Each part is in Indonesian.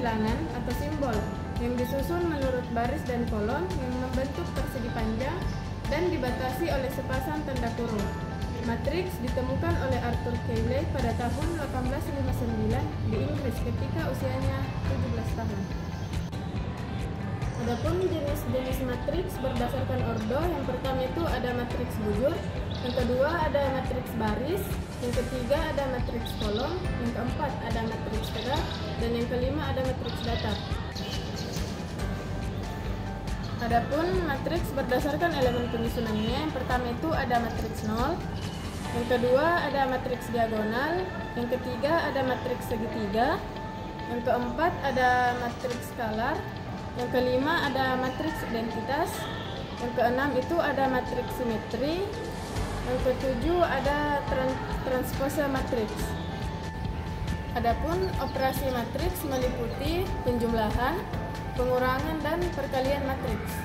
bilangan atau simbol yang disusun menurut baris dan kolom yang membentuk persegi panjang dan dibatasi oleh sepasang tanda kurung. Matriks ditemukan oleh Arthur Cayley pada tahun 1859 di Inggris ketika usianya 17 tahun. Adapun jenis-jenis matriks berdasarkan ordo, yang pertama itu ada matriks bujur, yang kedua ada matriks baris, yang ketiga ada matriks kolom, yang keempat ada matriks tegak, dan yang kelima ada matriks datar. Adapun matriks berdasarkan elemen penyusunannya, yang pertama itu ada matriks nol, yang kedua ada matriks diagonal, yang ketiga ada matriks segitiga, yang keempat ada matriks skalar, yang kelima ada matriks identitas, yang keenam itu ada matriks simetri, yang ketujuh ada transpose matriks. Adapun operasi matriks meliputi penjumlahan, pengurangan, dan perkalian matriks.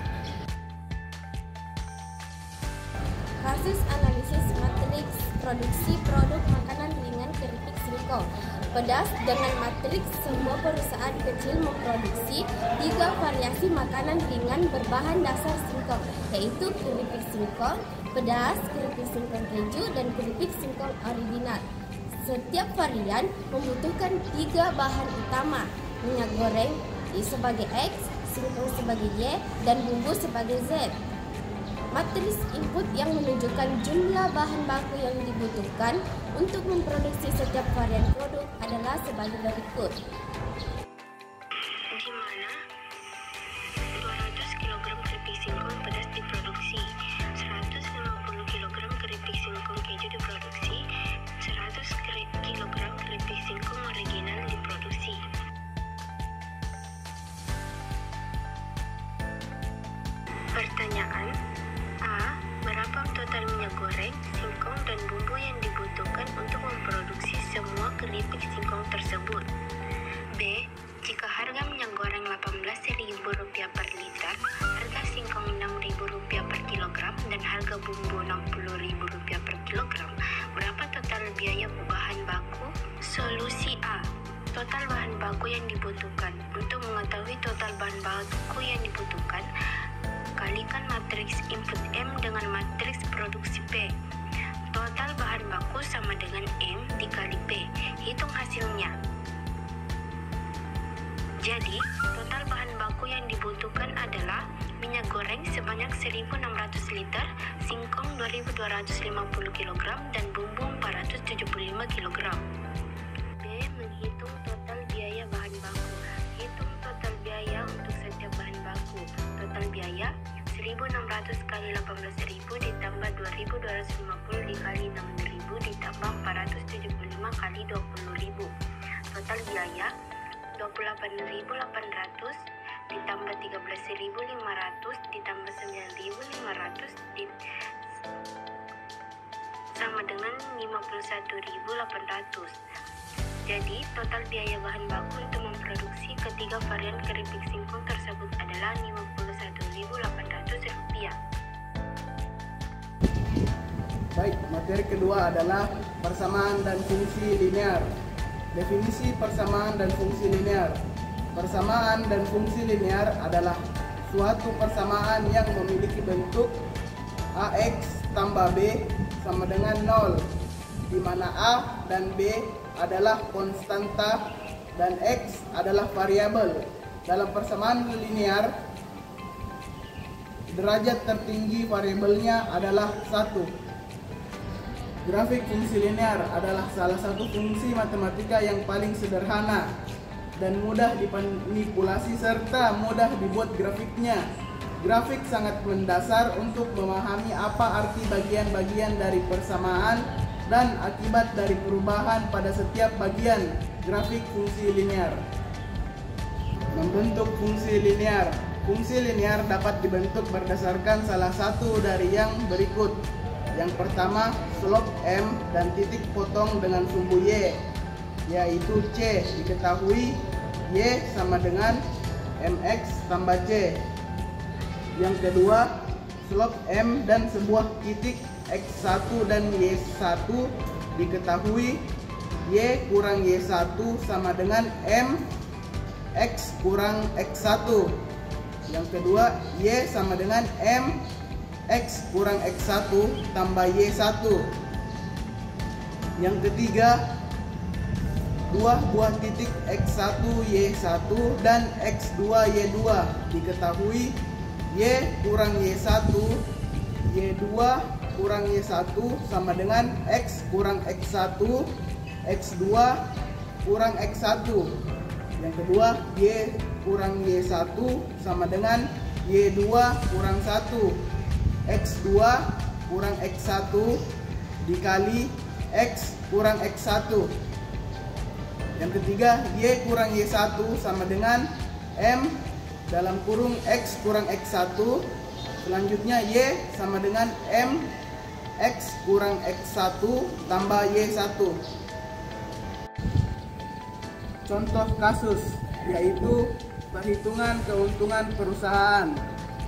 Kasus analisis matriks produksi produk makanan ringan keripik singkong. Pedas dengan matriks sebuah perusahaan kecil memproduksi 3 variasi makanan ringan berbahan dasar singkong, yaitu keripik singkong, pedas, keripik singkong keju, dan keripik singkong original. Setiap varian membutuhkan 3 bahan utama, minyak goreng sebagai X, singkong sebagai Y, dan bumbu sebagai Z. Matriks input yang menunjukkan jumlah bahan baku yang dibutuhkan untuk memproduksi setiap varian produk adalah sebagai berikut. Di mana 200 kg keripik singkong pedas diproduksi, 150 kg keripik singkong keju diproduksi, 100 kg keripik singkong original diproduksi. Pertanyaan: A. Berapa total minyak goreng, singkong, dan bumbu yang dibutuhkan untuk memproduksi semua keripik singkong tersebut? B. Jika harga minyak goreng Rp18.000 per liter, harga singkong Rp6.000 per kilogram, dan harga bumbu Rp60.000 per kilogram, berapa total biaya bahan baku? Solusi A. Total bahan baku yang dibutuhkan. Untuk mengetahui total bahan baku yang dibutuhkan, kalikan matriks input M dengan matriks produksi P. Total bahan baku sama dengan M dikali P. Hitung hasilnya. Jadi, total bahan baku yang dibutuhkan adalah minyak goreng sebanyak 1.600 liter, singkong 2.250 kg, dan bumbu 475 kg. B. Menghitung total biaya bahan baku. Hitung total biaya untuk setiap bahan baku. Total biaya 1.600 kali 18.000 ditambah 2.250 dikali 6.000 ditambah 475 kali 20.000. Total biaya 28.800 ditambah 13.500 ditambah 9.500 sama dengan 51.800. Jadi, total biaya bahan baku untuk memproduksi ketiga varian keripik singkong tersebut adalah Rp51.800. Baik, materi kedua adalah persamaan dan fungsi linear. Definisi persamaan dan fungsi linear. Persamaan dan fungsi linear adalah suatu persamaan yang memiliki bentuk AX tambah B sama dengan 0, di mana A dan B adalah konstanta dan X adalah variabel. Dalam persamaan linear, derajat tertinggi variabelnya adalah 1. Grafik fungsi linear adalah salah satu fungsi matematika yang paling sederhana dan mudah dimanipulasi serta mudah dibuat grafiknya. Grafik sangat mendasar untuk memahami apa arti bagian-bagian dari persamaan dan akibat dari perubahan pada setiap bagian grafik fungsi linear. Membentuk fungsi linear. Fungsi linear dapat dibentuk berdasarkan salah satu dari yang berikut. Yang pertama, slope M dan titik potong dengan sumbu Y, yaitu C diketahui Y sama dengan MX tambah C. Yang kedua, slope M dan sebuah titik X1 dan Y1 diketahui Y kurang Y1 sama dengan M X kurang X1. Yang kedua, Y sama dengan M X kurang X1 tambah Y1. Yang ketiga, 2 buah titik X1 Y1 dan X2 Y2. Diketahui Y kurang Y1 Y2 kurang Y1 sama dengan X kurang X1 X2 kurang X1. Yang kedua, Y kurang Y1 sama dengan Y2 kurang 1. X2 kurang X1 dikali X kurang X1. Yang ketiga, Y kurang Y1 sama dengan M dalam kurung X kurang X1. Selanjutnya Y sama dengan M X kurang X1 tambah Y1. Contoh kasus yaitu perhitungan keuntungan perusahaan.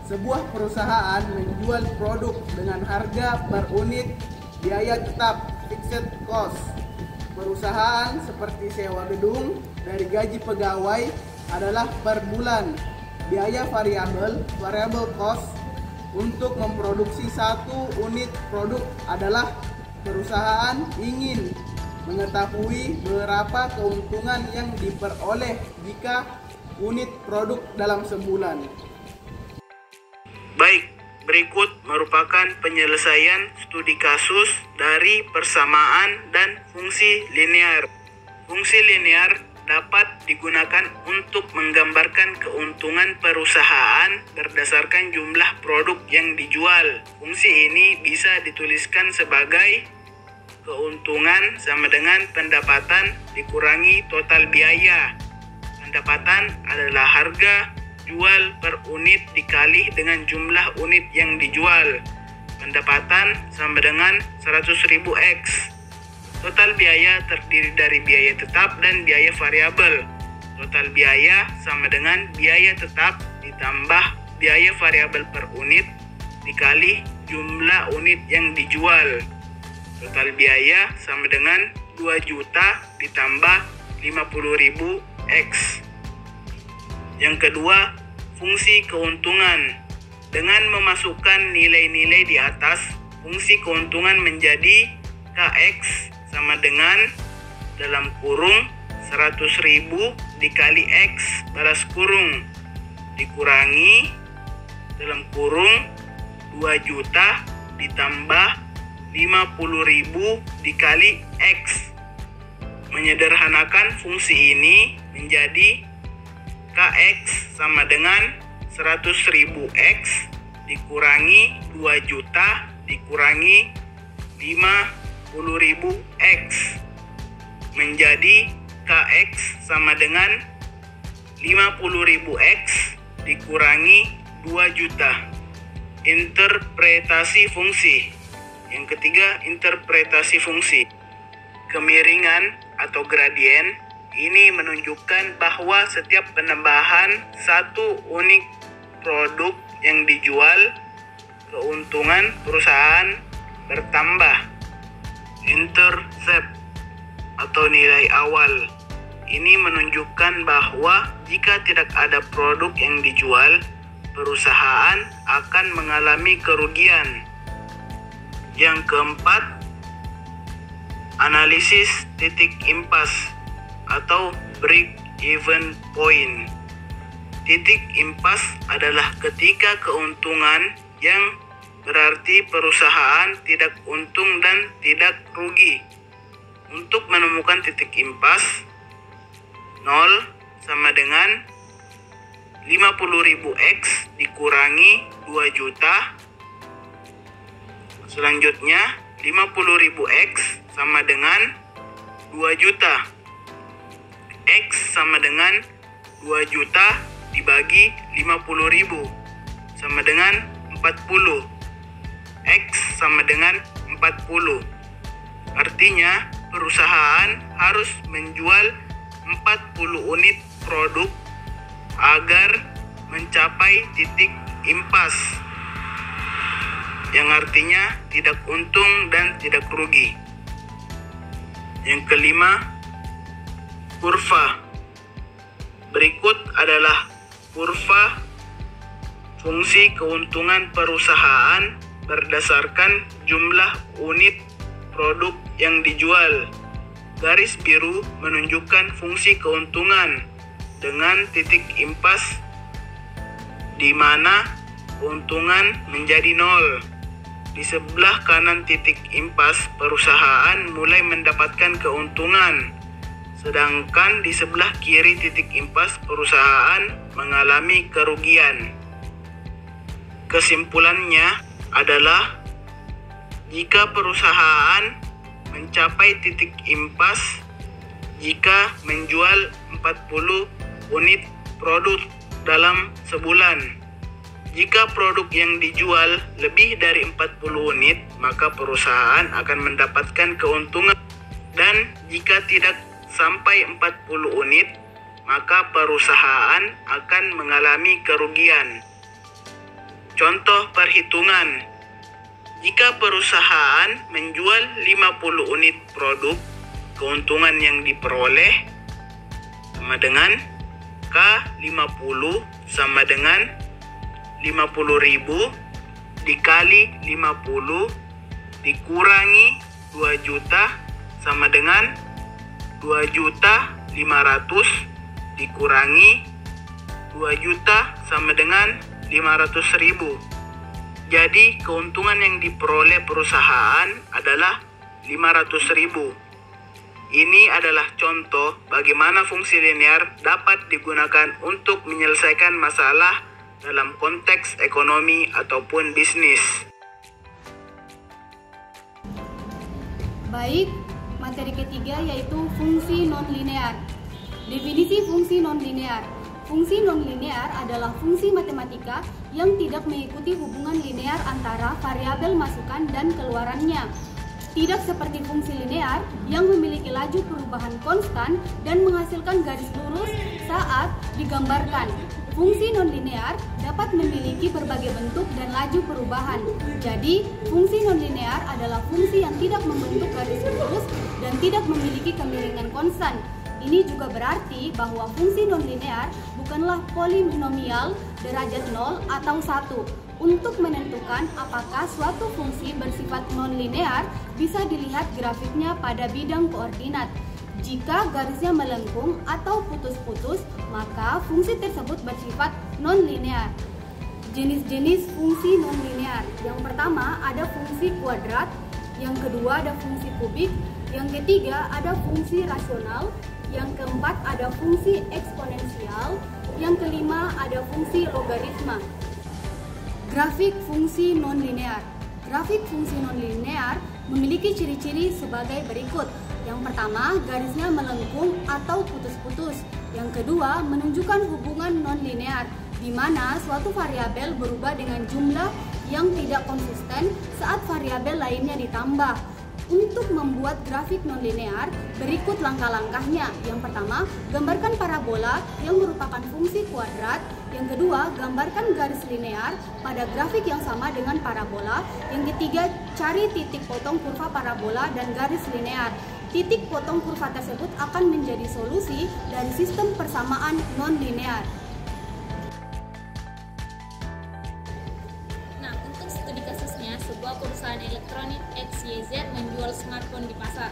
Sebuah perusahaan menjual produk dengan harga per unit biaya tetap fixed cost. Perusahaan seperti sewa gedung dari gaji pegawai adalah per bulan. Biaya variabel cost untuk memproduksi satu unit produk adalah perusahaan ingin mengetahui berapa keuntungan yang diperoleh jika unit produk dalam sebulan. Baik, berikut merupakan penyelesaian studi kasus dari persamaan dan fungsi linear. Fungsi linear dapat digunakan untuk menggambarkan keuntungan perusahaan berdasarkan jumlah produk yang dijual. Fungsi ini bisa dituliskan sebagai keuntungan sama dengan pendapatan dikurangi total biaya. Pendapatan adalah harga jual per unit dikali dengan jumlah unit yang dijual. Pendapatan sama dengan 100.000 X. Total biaya terdiri dari biaya tetap dan biaya variabel. Total biaya sama dengan biaya tetap ditambah biaya variabel per unit dikali jumlah unit yang dijual. Total biaya sama dengan 2 juta ditambah 50.000 X. Yang kedua, fungsi keuntungan. Dengan memasukkan nilai-nilai di atas, fungsi keuntungan menjadi KX sama dengan dalam kurung 100.000 dikali X balas kurung dikurangi dalam kurung 2 juta ditambah 50.000 dikali X. Menyederhanakan fungsi ini menjadi KX sama dengan 100.000 X dikurangi 2 juta dikurangi 50.000 X menjadi KX sama dengan 50.000 X dikurangi 2 juta. Interpretasi fungsi. Yang ketiga, interpretasi fungsi. Kemiringan atau gradien ini menunjukkan bahwa setiap penambahan satu unit produk yang dijual, keuntungan perusahaan bertambah. Intercept atau nilai awal ini menunjukkan bahwa jika tidak ada produk yang dijual, perusahaan akan mengalami kerugian. Yang keempat, analisis titik impas atau break even point. Titik impas adalah ketika keuntungan yang berarti perusahaan tidak untung dan tidak rugi. Untuk menemukan titik impas, 0 sama dengan 50.000 X dikurangi 2 juta. Selanjutnya 50.000 X sama dengan 2 juta. X sama dengan 2 juta dibagi 50.000 sama dengan 40. X sama dengan 40. Artinya perusahaan harus menjual 40 unit produk agar mencapai titik impas, yang artinya tidak untung dan tidak rugi. Yang kelima, kurva. Berikut adalah kurva fungsi keuntungan perusahaan berdasarkan jumlah unit produk yang dijual. Garis biru menunjukkan fungsi keuntungan dengan titik impas di mana keuntungan menjadi 0. Di sebelah kanan titik impas, perusahaan mulai mendapatkan keuntungan, sedangkan di sebelah kiri titik impas, perusahaan mengalami kerugian. Kesimpulannya adalah jika perusahaan mencapai titik impas jika menjual 40 unit produk dalam sebulan. Jika produk yang dijual lebih dari 40 unit, maka perusahaan akan mendapatkan keuntungan. Dan jika tidak sampai 40 unit, maka perusahaan akan mengalami kerugian. Contoh perhitungan. Jika perusahaan menjual 50 unit produk, keuntungan yang diperoleh sama dengan K50 sama dengan 50.000 dikali 50 dikurangi 2 juta sama dengan 2.500.000 dikurangi 2 juta sama dengan 500.000. Jadi keuntungan yang diperoleh perusahaan adalah 500.000. Ini adalah contoh bagaimana fungsi linear dapat digunakan untuk menyelesaikan masalah dalam konteks ekonomi ataupun bisnis. Baik, materi ketiga yaitu fungsi nonlinear. Definisi fungsi nonlinear. Fungsi nonlinear adalah fungsi matematika yang tidak mengikuti hubungan linear antara variabel masukan dan keluarannya. Tidak seperti fungsi linear yang memiliki laju perubahan konstan dan menghasilkan garis lurus saat digambarkan. Fungsi nonlinear dapat memiliki berbagai bentuk dan laju perubahan. Jadi, fungsi nonlinear adalah fungsi yang tidak membentuk garis lurus dan tidak memiliki kemiringan konstan. Ini juga berarti bahwa fungsi nonlinear bukanlah polinomial derajat 0 atau 1. Untuk menentukan apakah suatu fungsi bersifat nonlinear, bisa dilihat grafiknya pada bidang koordinat. Jika garisnya melengkung atau putus-putus, maka fungsi tersebut bersifat nonlinear. Jenis-jenis fungsi nonlinear. Yang pertama ada fungsi kuadrat, yang kedua ada fungsi kubik, yang ketiga ada fungsi rasional, yang keempat ada fungsi eksponensial, yang kelima ada fungsi logaritma. Grafik fungsi nonlinear. Grafik fungsi nonlinear memiliki ciri-ciri sebagai berikut. Yang pertama, garisnya melengkung atau putus-putus. Yang kedua, menunjukkan hubungan nonlinear, di mana suatu variabel berubah dengan jumlah yang tidak konsisten saat variabel lainnya ditambah. Untuk membuat grafik nonlinear, berikut langkah-langkahnya. Yang pertama, gambarkan parabola yang merupakan fungsi kuadrat. Yang kedua, gambarkan garis linear pada grafik yang sama dengan parabola. Yang ketiga, cari titik potong kurva parabola dan garis linear. Titik potong kurva tersebut akan menjadi solusi dari sistem persamaan nonlinear. Nah, untuk studi kasusnya, sebuah perusahaan elektronik XYZ menjual smartphone di pasar.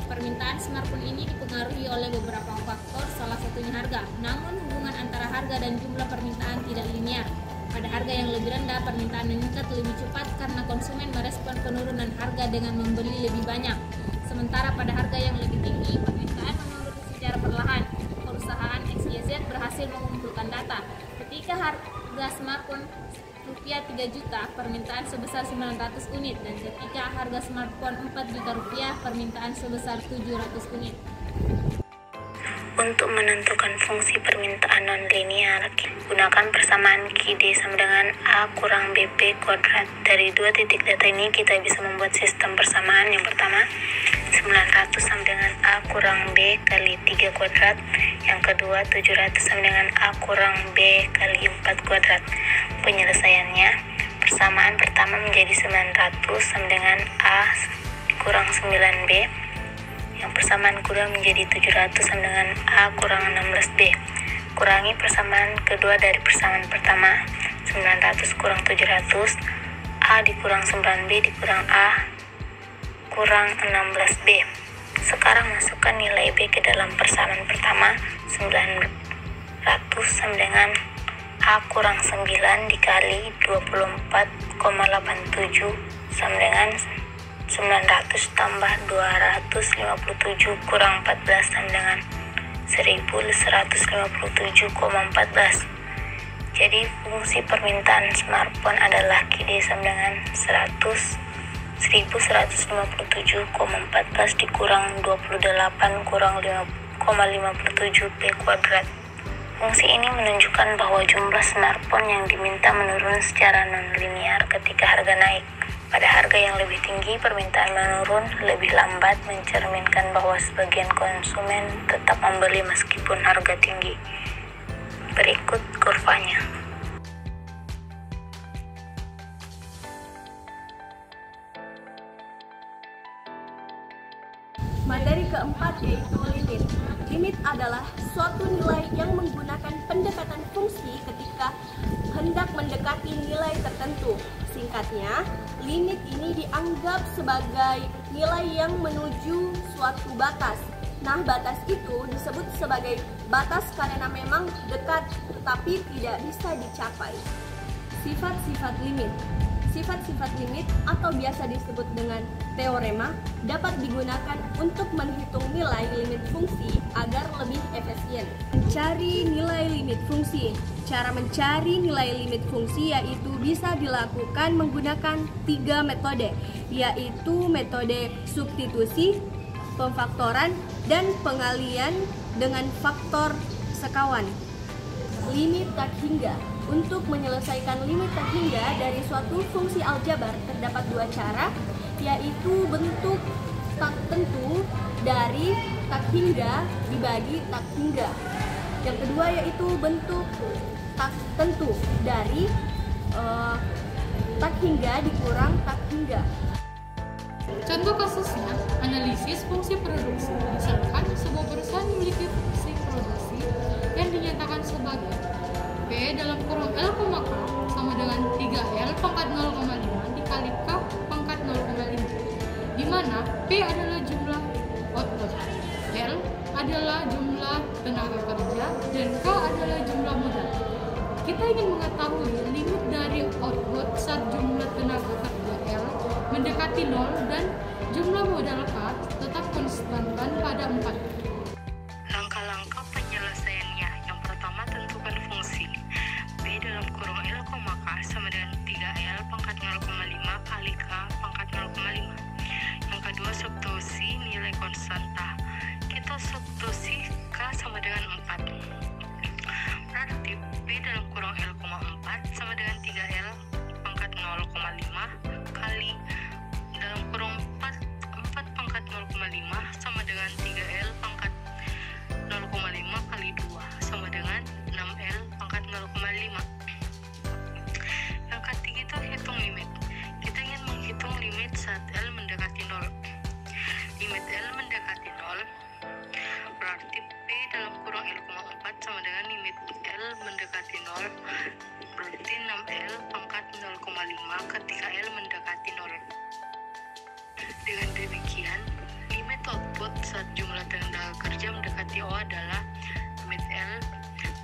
Permintaan smartphone ini dipengaruhi oleh beberapa faktor, salah satunya harga. Namun, hubungan antara harga dan jumlah permintaan tidak linear. Pada harga yang lebih rendah, permintaan meningkat lebih cepat karena konsumen merespon penurunan harga dengan membeli lebih banyak. Sementara pada harga yang lebih tinggi, permintaan menurun secara perlahan. Perusahaan XYZ berhasil mengumpulkan data. Ketika harga smartphone rupiah 3 juta, permintaan sebesar 900 unit, dan ketika harga smartphone 4 juta rupiah, permintaan sebesar 700 unit. Untuk menentukan fungsi permintaan nonlinear, gunakan persamaan QD sama dengan A kurang BP kuadrat. Dari dua titik data ini kita bisa membuat sistem persamaan. Yang pertama, 900 sama dengan A kurang B kali 3 kuadrat. Yang kedua, 700 sama dengan A kurang B kali 4 kuadrat. Penyelesaiannya, persamaan pertama menjadi 900 sama dengan A kurang 9B. Yang persamaan kedua menjadi 700 sama dengan A kurang 16B. kurangi persamaan kedua dari persamaan pertama. 900 kurang 700, A dikurang 9B dikurang A kurang 16B. Sekarang masukkan nilai B ke dalam persamaan pertama. 900 sama dengan A kurang 9 dikali 24,87 sama dengan 900 tambah 257 kurang 14 sama dengan 1157,14. Jadi fungsi permintaan smartphone adalah QD sama dengan 1157,14 dikurang 28 kurang 5,57 P kuadrat. Fungsi ini menunjukkan bahwa jumlah smartphone yang diminta menurun secara non-linear ketika harga naik. Pada harga yang lebih tinggi, permintaan menurun lebih lambat, mencerminkan bahwa sebagian konsumen tetap membeli meskipun harga tinggi. Berikut kurvanya. Materi keempat yaitu limit. Limit adalah suatu nilai yang menggunakan pendekatan fungsi ketika hendak mendekati nilai tertentu. Singkatnya, limit ini dianggap sebagai nilai yang menuju suatu batas. Nah, batas itu disebut sebagai batas karena memang dekat tetapi tidak bisa dicapai. Sifat-sifat limit. Sifat-sifat limit atau biasa disebut dengan teorema dapat digunakan untuk menghitung nilai limit fungsi agar lebih efisien. Mencari nilai limit fungsi. Cara mencari nilai limit fungsi yaitu bisa dilakukan menggunakan 3 metode, yaitu metode substitusi, pemfaktoran, dan pengalian dengan faktor sekawan. Limit tak hingga. Untuk menyelesaikan limit tak hingga dari suatu fungsi aljabar terdapat 2 cara, yaitu bentuk tak tentu dari tak hingga dibagi tak hingga. Yang kedua yaitu bentuk tak tentu dari tak hingga dikurang tak hingga. Contoh kasusnya, analisis fungsi produksi. Misalkan sebuah perusahaan memiliki fungsi produksi yang dinyatakan sebagai P dalam kurung L, K sama dengan 3L pangkat 0,5 dikali K pangkat 0,5, di mana P adalah jumlah output, L adalah jumlah tenaga kerja, dan K adalah jumlah modal. Kita ingin mengetahui limit dari output saat jumlah tenaga kerja L mendekati 0 dan jumlah modal K tetap konstantan pada 4. Langkah-langkah penyelesaiannya. Yang pertama, tentukan fungsi P dalam kurung L, K sama dengan 3L pangkat 0,5 kali K pangkat 0,5. Yang kedua, substitusi nilai konstanta. Kita substitusi K sama dengan 4. Berarti P dalam kurung L, 4 sama dengan 3L pangkat 0,5 kali dalam kurung 4 pangkat 0,5 sama dengan 3L pangkat 0,5 kali 2 sama dengan 6L pangkat 0,5. Yang ketiga itu hitung limit. Kita ingin menghitung limit saat L mendekati 0. Limit L mendekati 0 berarti P dalam kurung L, 4 sama dengan limit L mendekati 0 berarti 6L pangkat 0,5 ketika L mendekati 0. Dengan demikian, limit output saat jumlah tenaga kerja mendekati O adalah limit L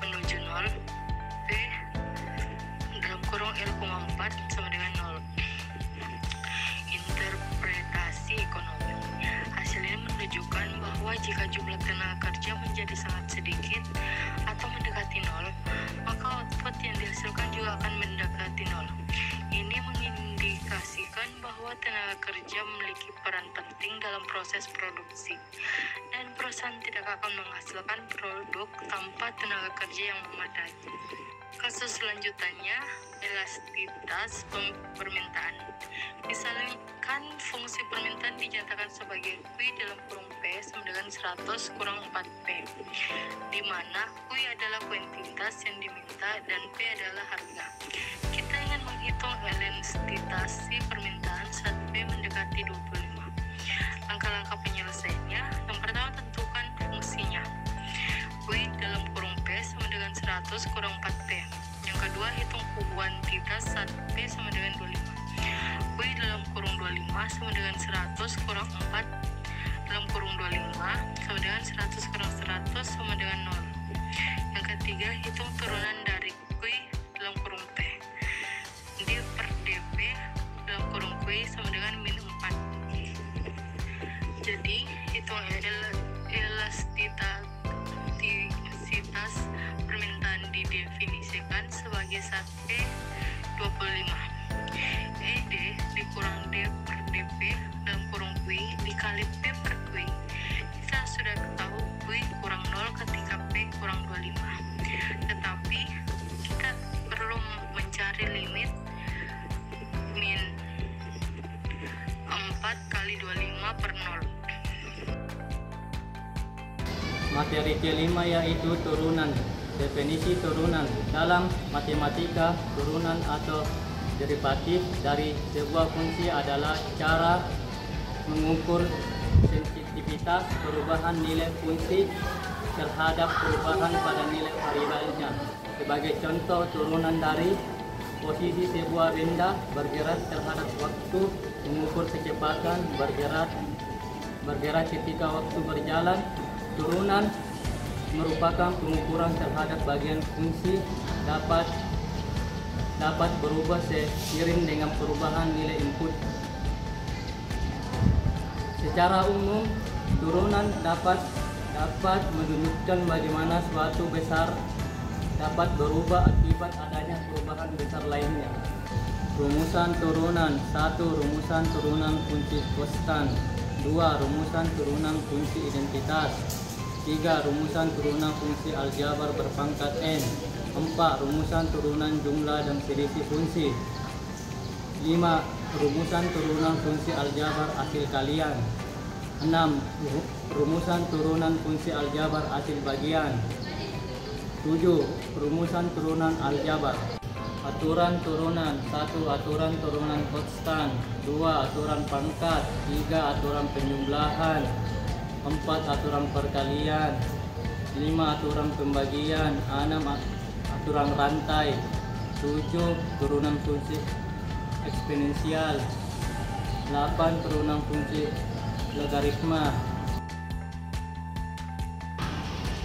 menuju 0, P dalam kurung L, 4 sama dengan 0. Interpretasi ekonomi. Hasil ini menunjukkan bahwa jika jumlah tenaga kerja menjadi sangat sedikit atau mendekati 0, maka output yang dihasilkan juga akan mendekati 0. Ini mengindikasikan bahwa tenaga kerja memiliki peran penting dalam proses produksi, dan perusahaan tidak akan menghasilkan produk tanpa tenaga kerja yang memadai. Kasus selanjutnya, elastisitas permintaan. Misalkan fungsi permintaan dinyatakan sebagai Q dalam kurung P sama dengan 100 kurang 4P, di mana Q adalah kuantitas yang diminta dan P adalah harga. Kita ingin menghitung elastisitas permintaan saat P mendekati 25. Langkah-langkah penyelesaiannya. Yang pertama, tentukan fungsinya. Q dalam kurung P sama dengan 100 kurang 4P. Yang kedua, hitung kuantitas saat P sama dengan 25. Q dalam kurung 25 sama dengan 100 kurang 4 dalam kurung 25 sama dengan 100 kurang 100 sama dengan 0. Yang ketiga, hitung turunan dari Q dalam kurung P. D per dP dalam kurung Q sama dengan min 4. Jadi, hitung elastisitas permintaan didefinisikan sebagai saat P 25. ED dikurang D per dP dalam kurung Q dikali P per Q. Kita sudah tahu Q kurang 0 ketika P kurang 25. Tetapi kita perlu mencari limit min 4 kali 25 per 0. Materi kelima yaitu turunan. Definisi turunan. Dalam matematika, turunan atau derivatif dari sebuah fungsi adalah cara mengukur sensitivitas perubahan nilai fungsi terhadap perubahan pada nilai variabelnya. Sebagai contoh, turunan dari posisi sebuah benda bergerak terhadap waktu, mengukur kecepatan bergerak ketika waktu berjalan. Turunan merupakan pengukuran terhadap bagian fungsi dapat berubah seiring dengan perubahan nilai input. Secara umum, turunan dapat menunjukkan bagaimana suatu besar dapat berubah akibat adanya perubahan besar lainnya. Rumusan turunan. 1. Rumusan turunan fungsi konstan. 2. Rumusan turunan fungsi identitas. 3. Rumusan turunan fungsi aljabar berpangkat n. 4. Rumusan turunan jumlah dan selisih fungsi. 5. Rumusan turunan fungsi aljabar hasil kalian. 6. Rumusan turunan fungsi aljabar hasil bagian. 7. Rumusan turunan aljabar. Aturan turunan. 1. Aturan turunan konstan. 2. Aturan pangkat. 3. Aturan penjumlahan. 4. Aturan perkalian. 5. Aturan pembagian. 6. Aturan rantai. 7. Turunan fungsi eksponensial. 8. Turunan fungsi logaritma.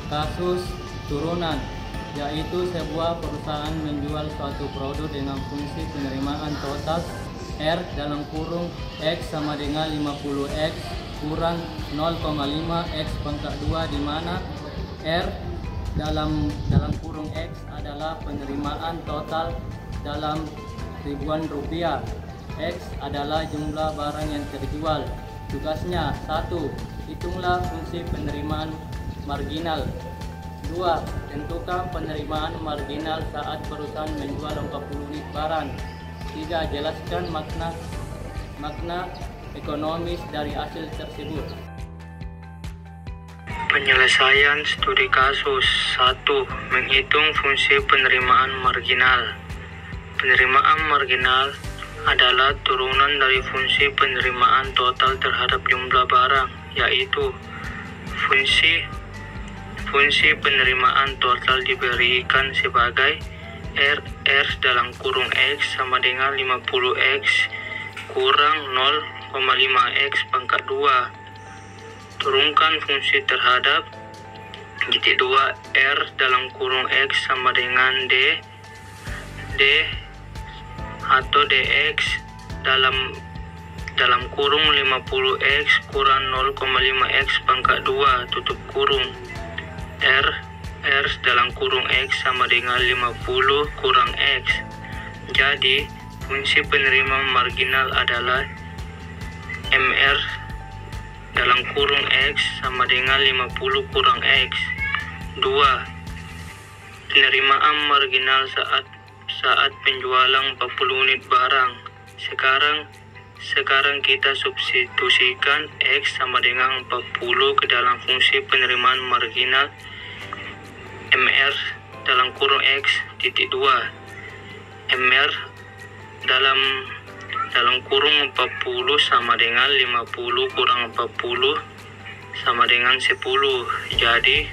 Kasus turunan, yaitu sebuah perusahaan menjual suatu produk dengan fungsi penerimaan total R dalam kurung X sama dengan 50X kurang 0,5 X pangkat 2, di mana R dalam kurung X adalah penerimaan total dalam ribuan rupiah. X adalah jumlah barang yang terjual. Tugasnya: 1. Hitunglah fungsi penerimaan marginal. 2. Tentukan penerimaan marginal saat perusahaan menjual 40 unit barang. 3. Jelaskan makna ekonomis dari hasil tersebut. Penyelesaian studi kasus. 1. Menghitung fungsi penerimaan marginal. Penerimaan marginal adalah turunan dari fungsi penerimaan total terhadap jumlah barang, yaitu fungsi penerimaan total diberikan sebagai R dalam kurung X sama dengan 50X kurang 0,5X pangkat 2. Turunkan fungsi terhadap titik 2 R dalam kurung X sama dengan D atau dx dalam kurung 50x kurang 0,5x pangkat 2 tutup kurung. R dalam kurung x sama dengan 50 kurang x. Jadi fungsi penerimaan marginal adalah MR dalam kurung x sama dengan 50 kurang x. 2. Penerimaan marginal saat penjualan 40 unit barang. Sekarang kita substitusikan X sama dengan 40 ke dalam fungsi penerimaan marginal MR dalam kurung X titik 2. MR dalam kurung 40 sama dengan 50 kurang 40 sama dengan 10. Jadi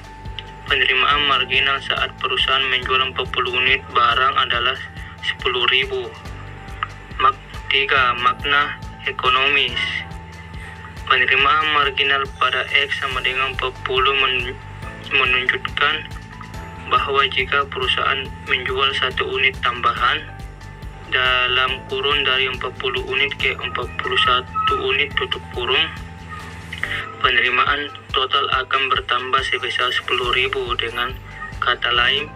Penerimaan marginal saat perusahaan menjual 40 unit barang adalah 10.000. 3. Makna ekonomis. Penerimaan marginal pada X sama dengan 40 menunjukkan bahwa jika perusahaan menjual 1 unit tambahan dalam kurun dari 40 unit ke 41 unit tutup kurung, penerimaan total akan bertambah sebesar 10.000. Dengan kata lain,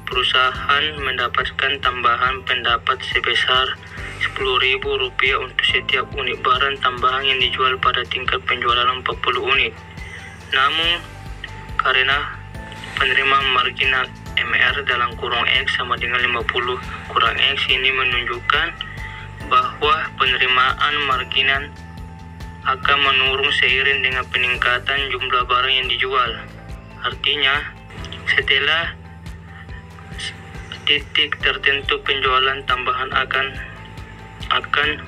perusahaan mendapatkan tambahan pendapat sebesar Rp10.000 untuk setiap unit barang tambahan yang dijual pada tingkat penjualan 40 unit. Namun, karena penerimaan marginal MR dalam kurung X sama dengan 50 kurang X ini menunjukkan bahwa penerimaan marginal akan menurun seiring dengan peningkatan jumlah barang yang dijual. Artinya, setelah titik tertentu penjualan tambahan akan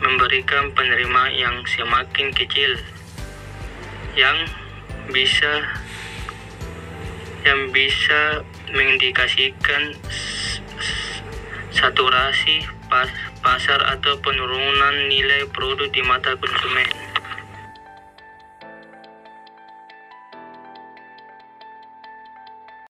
memberikan penerimaan yang semakin kecil yang bisa mengindikasikan saturasi pasar atau penurunan nilai produk di mata konsumen.